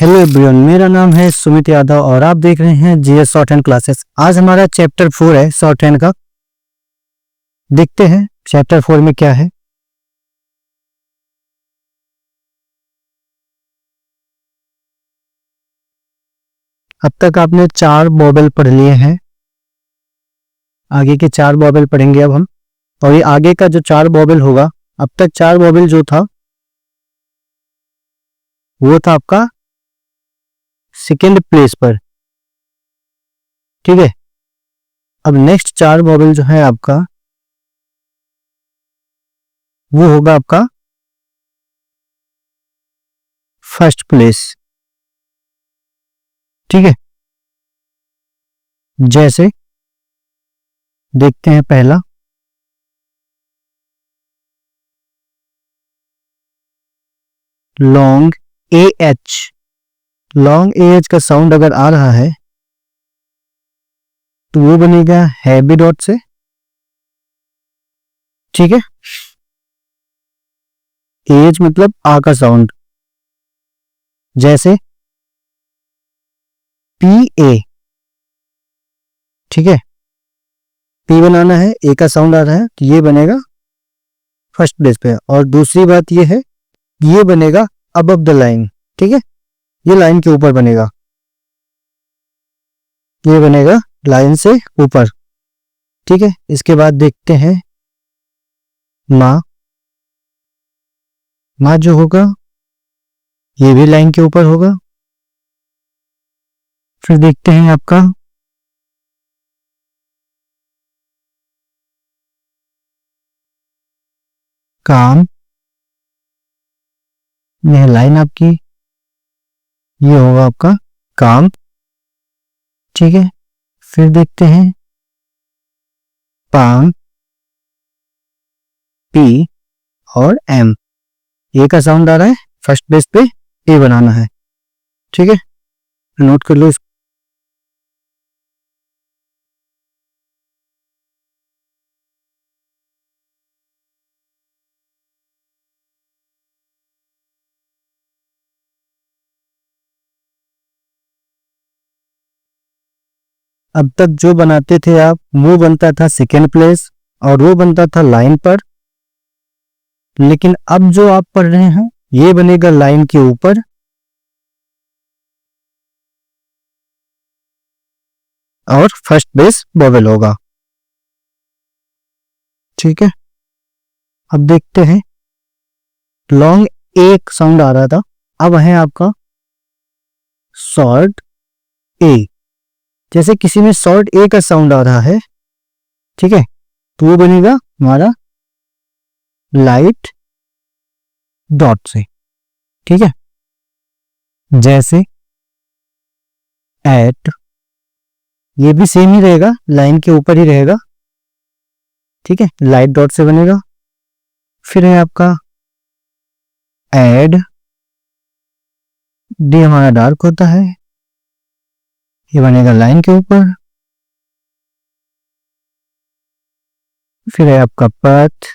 Hello everyone, मेरा नाम है सुमित यादव और आप देख रहे हैं जीएस शॉर्ट हैंड क्लासेस। आज हमारा चैप्टर 4 है शॉर्ट हैंड का। देखते हैं चैप्टर 4 में क्या है। अब तक आपने 4 वोवेल पढ़ लिए हैं, आगे के 4 वोवेल पढ़ेंगे अब हम। और ये आगे का जो 4 वोवेल होगा, अब तक 4 वोवेल जो था वो था आपका सेकेंड प्लेस पर, ठीक है। अब नेक्स्ट 4 वोवेल जो है आपका वो होगा आपका फर्स्ट प्लेस, ठीक है। जैसे देखते हैं पहला long A H. Long A H का साउंड अगर आ रहा है तो वो बनेगा हैवी डॉट से, ठीक है। एज मतलब आ का साउंड, जैसे पी ए, ठीक है। पी बनाना है, ए का साउंड आ रहा है तो ये बनेगा फर्स्ट प्लेस पे। और दूसरी बात ये है, ये बनेगा अबव द लाइन, ठीक है। ये लाइन के ऊपर बनेगा, ये बनेगा लाइन से ऊपर, ठीक है। इसके बाद देखते हैं माँ। माँ जो होगा ये भी लाइन के ऊपर होगा। फिर देखते हैं आपका काम। यह लाइन आपकी, ये होगा आपका काम, ठीक है। फिर देखते हैं पाम, पी और एम। ए का साउंड आ रहा है, फर्स्ट बेस पे ए बनाना है, ठीक है। नोट कर लो इसको। अब तक जो बनाते थे आप, वो बनता था सेकेंड प्लेस और वो बनता था लाइन पर। लेकिन अब जो आप पढ़ रहे हैं ये बनेगा लाइन के ऊपर और फर्स्ट बेस वोवेल होगा, ठीक है। अब देखते हैं लॉन्ग एक साउंड आ रहा था, अब है आपका शॉर्ट ए। जैसे किसी में शॉर्ट ए का साउंड आ रहा है, ठीक है, तो वो बनेगा हमारा लाइट डॉट से, ठीक है। जैसे एट, ये भी सेम ही रहेगा, लाइन के ऊपर ही रहेगा, ठीक है, लाइट डॉट से बनेगा। फिर है आपका एड, डी हमारा डार्क होता है, ये बनेगा लाइन के ऊपर। फिर है आपका पथ,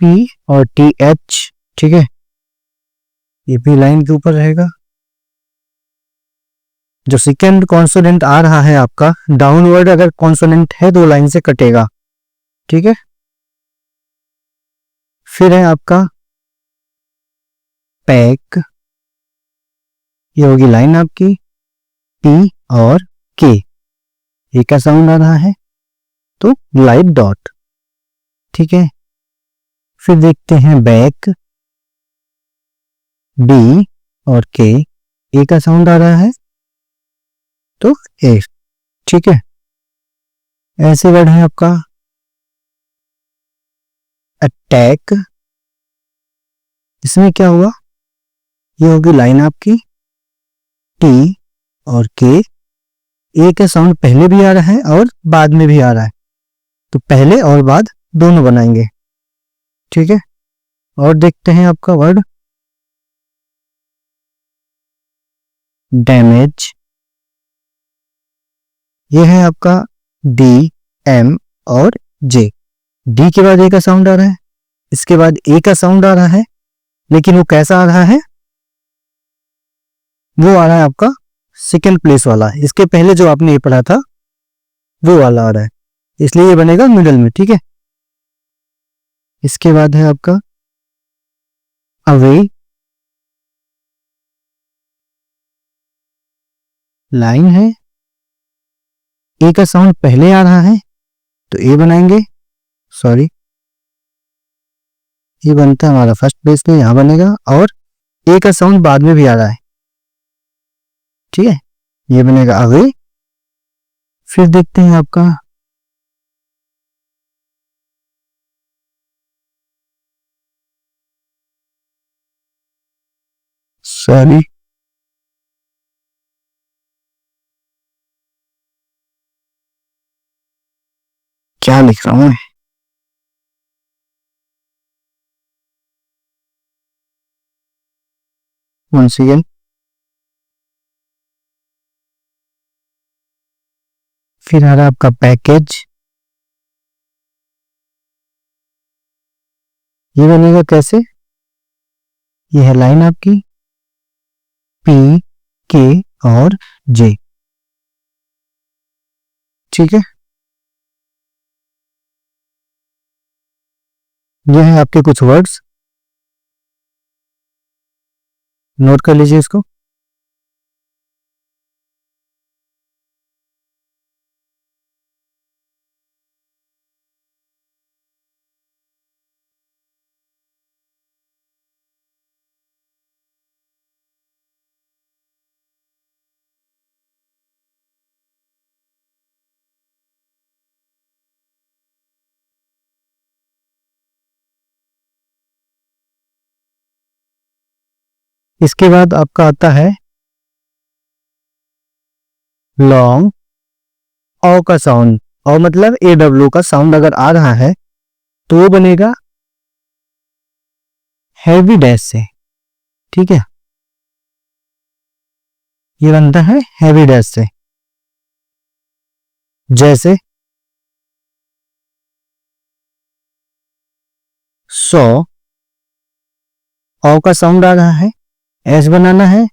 पी और टी एच, ठीक है, ये भी लाइन के ऊपर रहेगा। जो सेकेंड कॉन्सोनेंट आ रहा है आपका डाउनवर्ड, अगर कॉन्सोनेंट है तो लाइन से कटेगा, ठीक है। फिर है आपका पैक, ये होगी लाइन आपकी, पी और के, ए का साउंड आ रहा है तो लाइट डॉट, ठीक है। फिर देखते हैं बैक, बी और के, ए का साउंड आ रहा है तो ए, ठीक है। ऐसे वर्ड है आपका अटैक, इसमें क्या हुआ, ये होगी लाइन आपकी, टी और के, ए का साउंड पहले भी आ रहा है और बाद में भी आ रहा है, तो पहले और बाद दोनों बनाएंगे, ठीक है। और देखते हैं आपका वर्ड डैमेज, ये है आपका डी, एम और जे। डी के बाद ए का साउंड आ रहा है, इसके बाद ए का साउंड आ रहा है, लेकिन वो कैसा आ रहा है, वो आ रहा है आपका सेकेंड प्लेस वाला, इसके पहले जो आपने ये पढ़ा था वो वाला आ रहा है, इसलिए ये बनेगा मिडल में। ठीक है, इसके बाद है आपका अवे, लाइन है, ए का साउंड पहले आ रहा है तो ए बनाएंगे, सॉरी ये बनता है हमारा फर्स्ट प्लेस पे, यहां बनेगा, और ए का साउंड बाद में भी आ रहा है। ठीक है, ये बनेगा अवे। फिर देखते हैं आपका सॉरी क्या लिख रहा हूं मैं, once again। फिर आ रहा है आपका पैकेज, ये बनेगा कैसे, ये है लाइन आपकी पी के और जे। ठीक है, ये है आपके कुछ वर्ड्स, नोट कर लीजिए इसको। इसके बाद आपका आता है लॉन्ग, ओ का साउंड, ओ मतलब ए डब्ल्यू का साउंड अगर आ रहा है तो वो बनेगा हैवी डैश से। ठीक है, ये बनता है हैवी डैश से, जैसे सो, ओ का साउंड आ रहा है, एस बनाना है,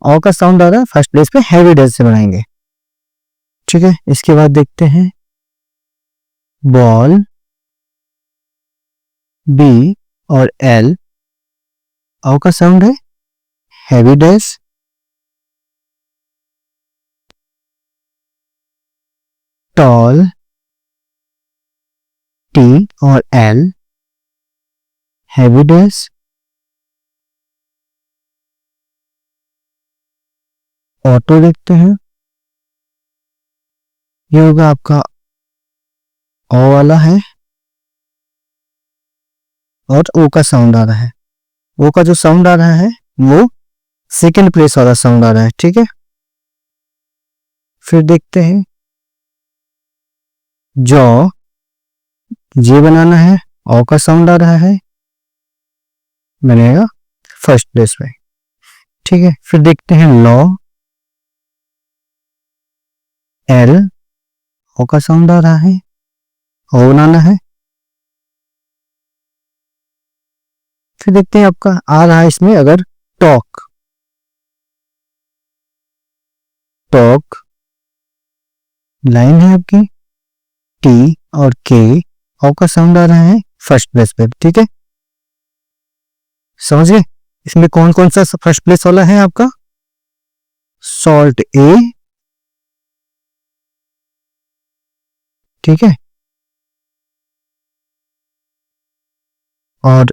ओ का साउंड आ रहा है फर्स्ट प्लेस पे, हैवी डैश से बनाएंगे। ठीक है, इसके बाद देखते हैं बॉल, बी और एल, ओ का साउंड है हैवी डैश, टॉल, टी और एल, हैवी डैश, ऑटो देखते हैं, ये होगा आपका ओ वाला है और ओ का साउंड आ रहा है, ओ का जो साउंड आ रहा है वो सेकेंड प्लेस वाला साउंड आ रहा है। ठीक है, फिर देखते हैं जॉ, जे बनाना है, ओ का साउंड आ रहा है, बनेगा फर्स्ट प्लेस पे। ठीक है, फिर देखते हैं लॉ, एल, ओ का साउंड आ रहा है, ओ बनाना है। फिर देखते हैं आपका आ रहा है इसमें अगर टॉक, टॉक लाइन है आपकी टी और के, ओ का साउंड आ रहा है फर्स्ट प्लेस पे। ठीक है, समझ गए इसमें कौन कौन सा फर्स्ट प्लेस वाला है आपका, सॉल्ट ए, ठीक है, और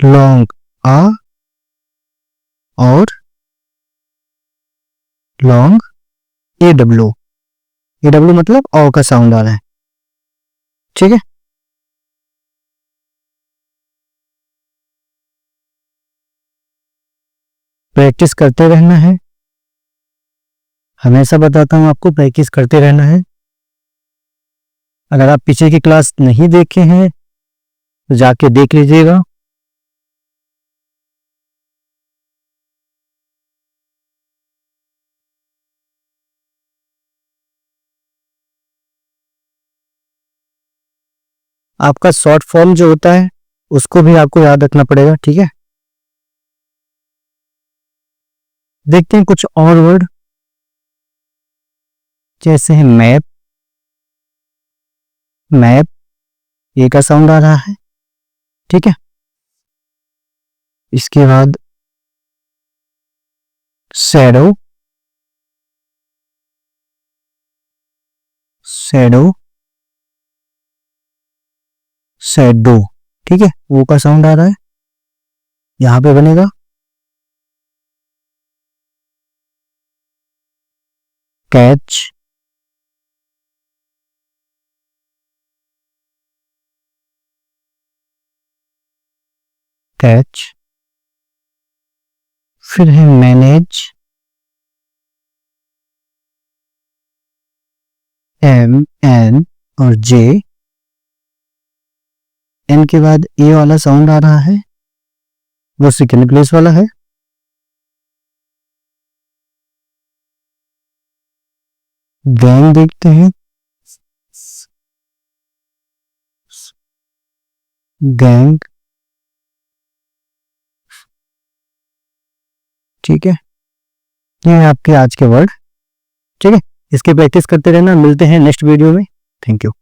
लॉन्ग आ, और long A W, A W मतलब ओ का साउंड आ रहा है। ठीक है, प्रैक्टिस करते रहना है, हमेशा बताता हूं आपको प्रैक्टिस करते रहना है। अगर आप पीछे की क्लास नहीं देखे हैं तो जाके देख लीजिएगा। आपका शॉर्ट फॉर्म जो होता है उसको भी आपको याद रखना पड़ेगा। ठीक है, देखते हैं कुछ और वर्ड, जैसे है मैप। मैप, ए का साउंड आ रहा है, ठीक है। इसके बाद शैडो। शैडो, शैडो, ठीक है, ओ का साउंड आ रहा है, यहां पे बनेगा। कैच। कैच। फिर है मैनेज। एम एन और जे। एन के बाद ए वाला साउंड आ रहा है, वो सेकेंड प्लेस वाला है। गैंग देखते हैं। गैंग, ठीक है। ये है आपके आज के वर्ड, ठीक है। इसकी प्रैक्टिस करते रहना। मिलते हैं नेक्स्ट वीडियो में। Thank you.